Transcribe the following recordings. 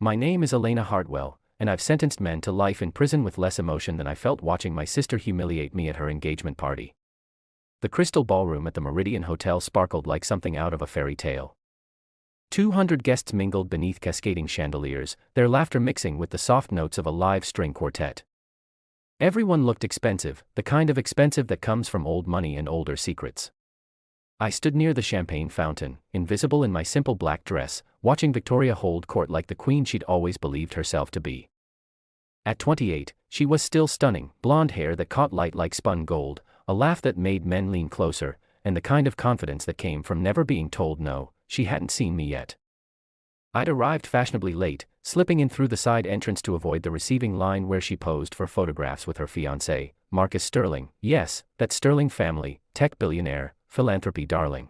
My name is Elena Hartwell, and I've sentenced men to life in prison with less emotion than I felt watching my sister humiliate me at her engagement party. The crystal ballroom at the Meridian Hotel sparkled like something out of a fairy tale. 200 guests mingled beneath cascading chandeliers, their laughter mixing with the soft notes of a live string quartet. Everyone looked expensive, the kind of expensive that comes from old money and older secrets. I stood near the champagne fountain, invisible in my simple black dress, watching Victoria hold court like the queen she'd always believed herself to be. At 28, she was still stunning, blonde hair that caught light like spun gold, a laugh that made men lean closer, and the kind of confidence that came from never being told no. She hadn't seen me yet. I'd arrived fashionably late, slipping in through the side entrance to avoid the receiving line where she posed for photographs with her fiancé, Marcus Sterling. Yes, that Sterling family, tech billionaire, philanthropy darling.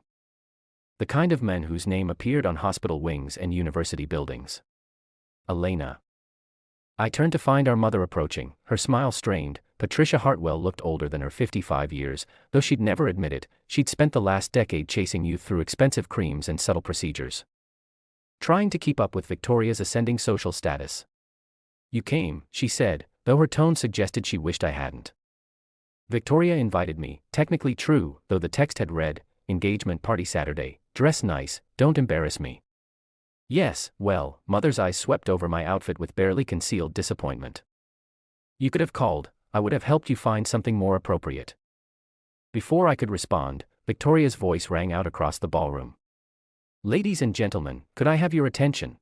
The kind of men whose name appeared on hospital wings and university buildings. Elena. I turned to find our mother approaching, her smile strained. Patricia Hartwell looked older than her 55 years, though she'd never admit it. She'd spent the last decade chasing youth through expensive creams and subtle procedures, trying to keep up with Victoria's ascending social status. You came, she said, though her tone suggested she wished I hadn't. Victoria invited me, technically true, though the text had read, engagement party Saturday, dress nice, don't embarrass me. Yes, well, mother's eyes swept over my outfit with barely concealed disappointment. You could have called, I would have helped you find something more appropriate. Before I could respond, Victoria's voice rang out across the ballroom. Ladies and gentlemen, could I have your attention?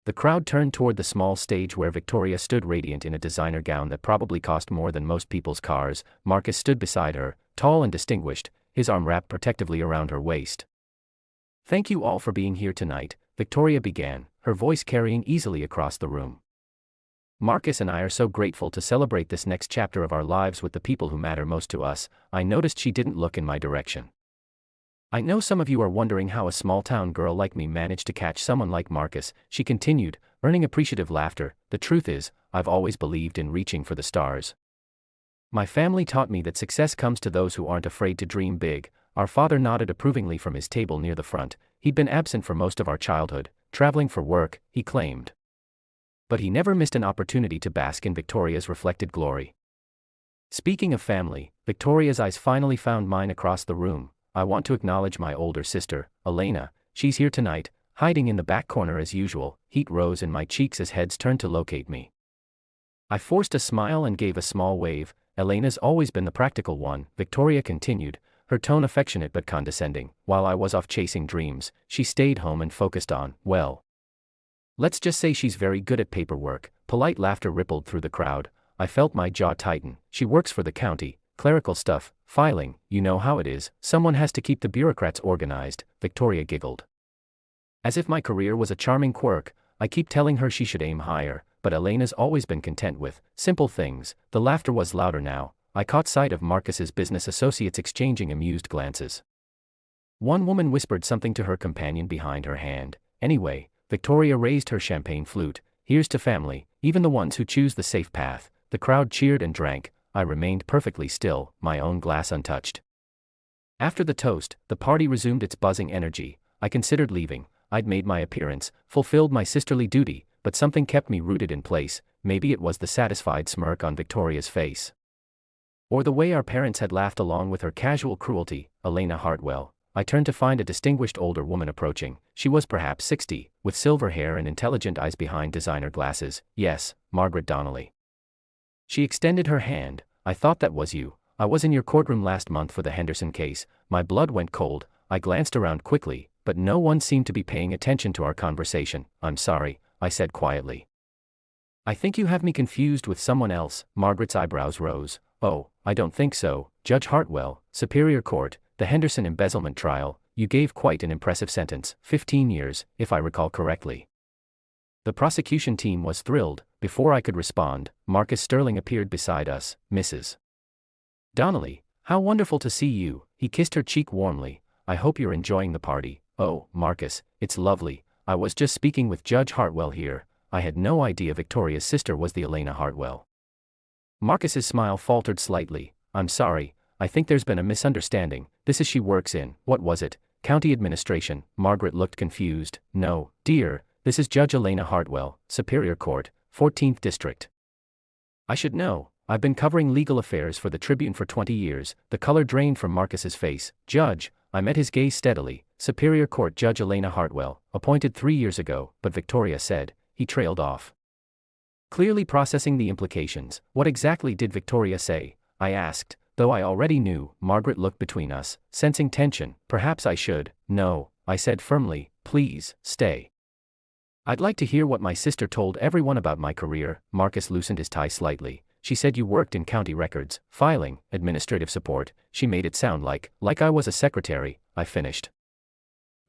The crowd turned toward the small stage where Victoria stood radiant in a designer gown that probably cost more than most people's cars. Marcus stood beside her, tall and distinguished, his arm wrapped protectively around her waist. Thank you all for being here tonight, Victoria began, her voice carrying easily across the room. Marcus and I are so grateful to celebrate this next chapter of our lives with the people who matter most to us. I noticed she didn't look in my direction. I know some of you are wondering how a small-town girl like me managed to catch someone like Marcus, she continued, earning appreciative laughter. The truth is, I've always believed in reaching for the stars. My family taught me that success comes to those who aren't afraid to dream big. Our father nodded approvingly from his table near the front. He'd been absent for most of our childhood, traveling for work, he claimed. But he never missed an opportunity to bask in Victoria's reflected glory. Speaking of family, Victoria's eyes finally found mine across the room. I want to acknowledge my older sister, Elena. She's here tonight, hiding in the back corner as usual. Heat rose in my cheeks as heads turned to locate me. I forced a smile and gave a small wave. Elena's always been the practical one, Victoria continued, her tone affectionate but condescending. While I was off chasing dreams, she stayed home and focused on, well, let's just say she's very good at paperwork. Polite laughter rippled through the crowd. I felt my jaw tighten. She works for the county, clerical stuff, filing, you know how it is, someone has to keep the bureaucrats organized, Victoria giggled. As if my career was a charming quirk, I keep telling her she should aim higher, but Elena's always been content with simple things. The laughter was louder now. I caught sight of Marcus's business associates exchanging amused glances. One woman whispered something to her companion behind her hand. Anyway, Victoria raised her champagne flute. Here's to family, even the ones who choose the safe path. The crowd cheered and drank. I remained perfectly still, my own glass untouched. After the toast, the party resumed its buzzing energy. I considered leaving. I'd made my appearance, fulfilled my sisterly duty, but something kept me rooted in place. Maybe it was the satisfied smirk on Victoria's face, or the way our parents had laughed along with her casual cruelty. Elena Hartwell. I turned to find a distinguished older woman approaching. She was perhaps 60, with silver hair and intelligent eyes behind designer glasses. Yes, Margaret Donnelly. She extended her hand. I thought that was you. I was in your courtroom last month for the Henderson case. My blood went cold. I glanced around quickly, but no one seemed to be paying attention to our conversation. I'm sorry, I said quietly. I think you have me confused with someone else. Margaret's eyebrows rose. Oh, I don't think so, Judge Hartwell, Superior Court, the Henderson embezzlement trial. You gave quite an impressive sentence, 15 years, if I recall correctly. The prosecution team was thrilled. Before I could respond, Marcus Sterling appeared beside us. Mrs. Donnelly, how wonderful to see you. He kissed her cheek warmly. I hope you're enjoying the party. Oh, Marcus, it's lovely. I was just speaking with Judge Hartwell here. I had no idea Victoria's sister was the Elena Hartwell. Marcus's smile faltered slightly. I'm sorry, I think there's been a misunderstanding. This is she works in, what was it, county administration? Margaret looked confused. No, dear, this is Judge Elena Hartwell, Superior Court, 14th District. I should know, I've been covering legal affairs for the Tribune for 20 years, the color drained from Marcus's face. Judge, I met his gaze steadily. Superior Court Judge Elena Hartwell, appointed 3 years ago, but Victoria said. He trailed off. Clearly processing the implications. What exactly did Victoria say? I asked, though I already knew. Margaret looked between us, sensing tension. Perhaps I should. No, I said firmly, please, stay. I'd like to hear what my sister told everyone about my career. Marcus loosened his tie slightly. She said you worked in county records, filing, administrative support. She made it sound like I was a secretary. I finished.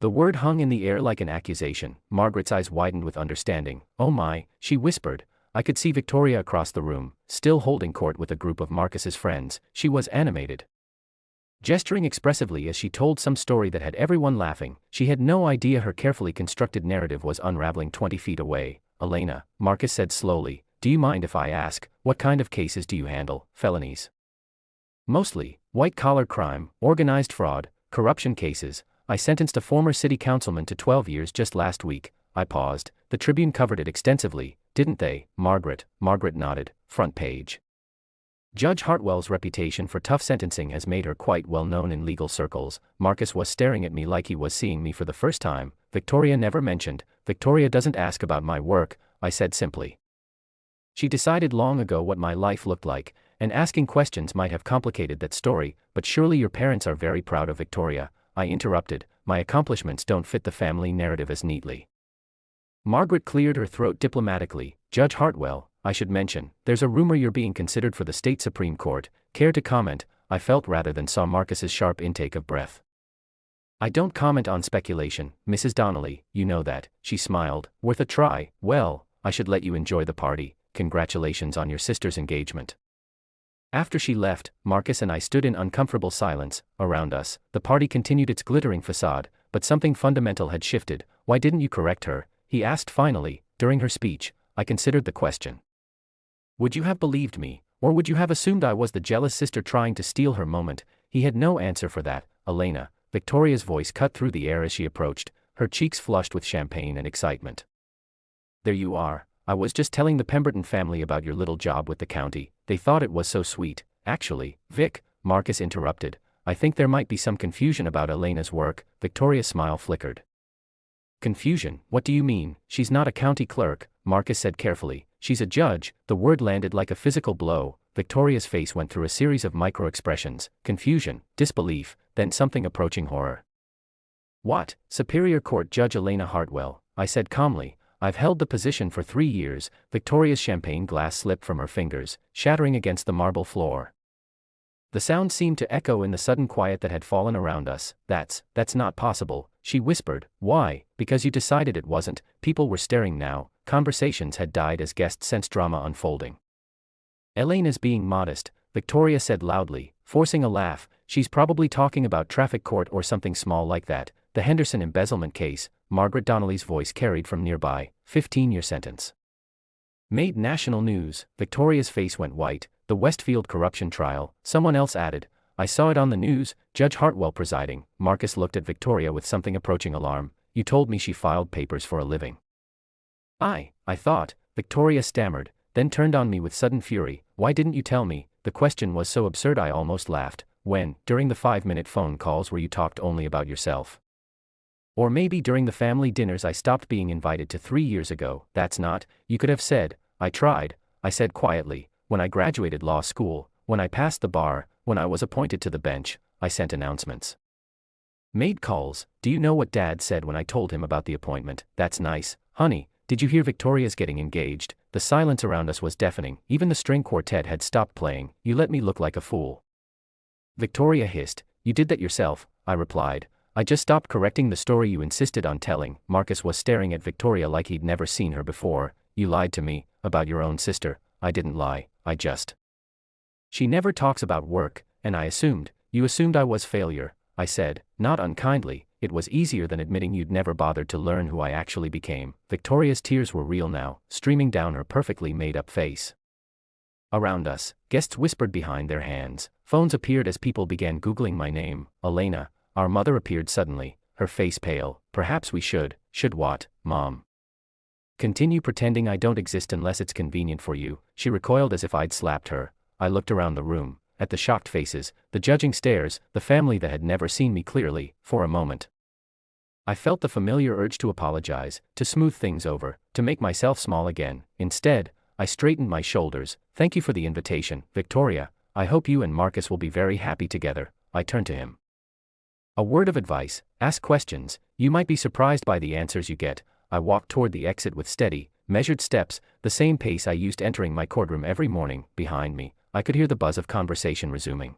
The word hung in the air like an accusation. Margaret's eyes widened with understanding. Oh my, she whispered. I could see Victoria across the room, still holding court with a group of Marcus's friends. She was animated, gesturing expressively as she told some story that had everyone laughing. She had no idea her carefully constructed narrative was unraveling 20 feet away. Elena, Marcus said slowly, do you mind if I ask, what kind of cases do you handle? Felonies? Mostly, white-collar crime, organized fraud, corruption cases. I sentenced a former city councilman to 12 years just last week. I paused. The Tribune covered it extensively, didn't they? Margaret nodded. Front page. Judge Hartwell's reputation for tough sentencing has made her quite well known in legal circles. Marcus was staring at me like he was seeing me for the first time. Victoria never mentioned. Victoria doesn't ask about my work, I said simply. She decided long ago what my life looked like, and asking questions might have complicated that story, but surely your parents are very proud of Victoria. I interrupted, my accomplishments don't fit the family narrative as neatly. Margaret cleared her throat diplomatically. Judge Hartwell, I should mention, there's a rumor you're being considered for the state Supreme Court. Care to comment? I felt rather than saw Marcus's sharp intake of breath. I don't comment on speculation, Mrs. Donnelly, you know that. She smiled. Worth a try. Well, I should let you enjoy the party. Congratulations on your sister's engagement. After she left, Marcus and I stood in uncomfortable silence. Around us, the party continued its glittering facade, but something fundamental had shifted. Why didn't you correct her? He asked finally. During her speech, I considered the question. Would you have believed me, or would you have assumed I was the jealous sister trying to steal her moment? He had no answer for that. Elena, Victoria's voice cut through the air as she approached, her cheeks flushed with champagne and excitement. There you are. I was just telling the Pemberton family about your little job with the county. They thought it was so sweet. Actually, Vic, Marcus interrupted, I think there might be some confusion about Elena's work. Victoria's smile flickered. Confusion? What do you mean? She's not a county clerk, Marcus said carefully. She's a judge. The word landed like a physical blow. Victoria's face went through a series of micro-expressions. Confusion, disbelief, then something approaching horror. What? Superior Court Judge Elena Hartwell, I said calmly. I've held the position for 3 years. Victoria's champagne glass slipped from her fingers, shattering against the marble floor. The sound seemed to echo in the sudden quiet that had fallen around us. That's not possible, she whispered. Why? Because you decided it wasn't. People were staring now. Conversations had died as guests sensed drama unfolding. Elena's being modest, Victoria said loudly, forcing a laugh. She's probably talking about traffic court or something small like that. The Henderson embezzlement case, Margaret Donnelly's voice carried from nearby. 15-year sentence. Made national news. Victoria's face went white. The Westfield corruption trial, someone else added. I saw it on the news. Judge Hartwell presiding. Marcus looked at Victoria with something approaching alarm. You told me she filed papers for a living. I thought, Victoria stammered, then turned on me with sudden fury. Why didn't you tell me? The question was so absurd I almost laughed. When, during the 5-minute phone calls where you talked only about yourself? Or maybe during the family dinners I stopped being invited to 3 years ago. That's not, you could have said. I tried, I said quietly. When I graduated law school, when I passed the bar, when I was appointed to the bench, I sent announcements. Made calls. Do you know what Dad said when I told him about the appointment? That's nice. Honey, did you hear Victoria's getting engaged? The silence around us was deafening. Even the string quartet had stopped playing. You let me look like a fool. Victoria hissed. You did that yourself, I replied. I just stopped correcting the story you insisted on telling. Marcus was staring at Victoria like he'd never seen her before. You lied to me, about your own sister. I didn't lie, I just. She never talks about work, and I assumed, you assumed I was failure, I said, not unkindly. It was easier than admitting you'd never bothered to learn who I actually became. Victoria's tears were real now, streaming down her perfectly made-up face. Around us, guests whispered behind their hands. Phones appeared as people began Googling my name. Elena. Our mother appeared suddenly, her face pale. Perhaps we should what, Mom? Continue pretending I don't exist unless it's convenient for you. She recoiled as if I'd slapped her. I looked around the room, at the shocked faces, the judging stares, the family that had never seen me clearly, for a moment. I felt the familiar urge to apologize, to smooth things over, to make myself small again. Instead, I straightened my shoulders. Thank you for the invitation, Victoria. I hope you and Marcus will be very happy together. I turned to him. A word of advice: ask questions. You might be surprised by the answers you get. I walked toward the exit with steady, measured steps, the same pace I used entering my courtroom every morning. Behind me, I could hear the buzz of conversation resuming.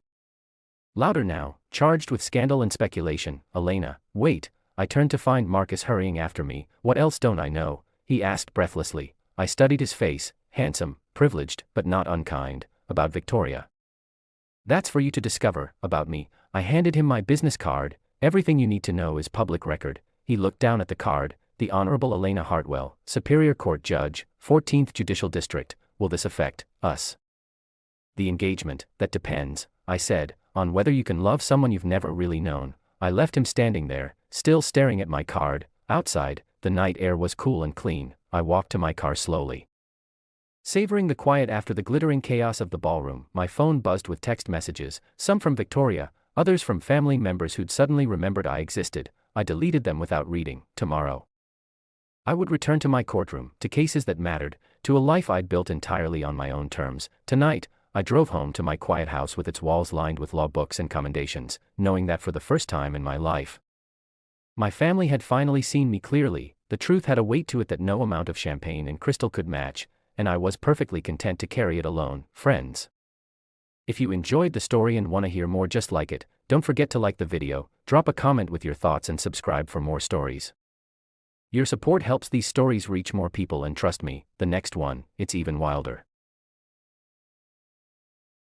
Louder now, charged with scandal and speculation. Elena, wait. I turned to find Marcus hurrying after me. What else don't I know? He asked breathlessly. I studied his face, handsome, privileged, but not unkind. About Victoria. That's for you to discover. About me. I handed him my business card. Everything you need to know is public record. He looked down at the card. The Honorable Elena Hartwell, Superior Court Judge, 14th Judicial District. Will this affect us? The engagement, that depends, I said, on whether you can love someone you've never really known. I left him standing there, still staring at my card. Outside, the night air was cool and clean. I walked to my car slowly, savoring the quiet after the glittering chaos of the ballroom. My phone buzzed with text messages, some from Victoria, others from family members who'd suddenly remembered I existed. I deleted them without reading. Tomorrow, I would return to my courtroom, to cases that mattered, to a life I'd built entirely on my own terms. Tonight, I drove home to my quiet house with its walls lined with law books and commendations, knowing that for the first time in my life, my family had finally seen me clearly. The truth had a weight to it that no amount of champagne and crystal could match, and I was perfectly content to carry it alone. Friends, if you enjoyed the story and want to hear more just like it, don't forget to like the video, drop a comment with your thoughts and subscribe for more stories. Your support helps these stories reach more people, and trust me, the next one, it's even wilder.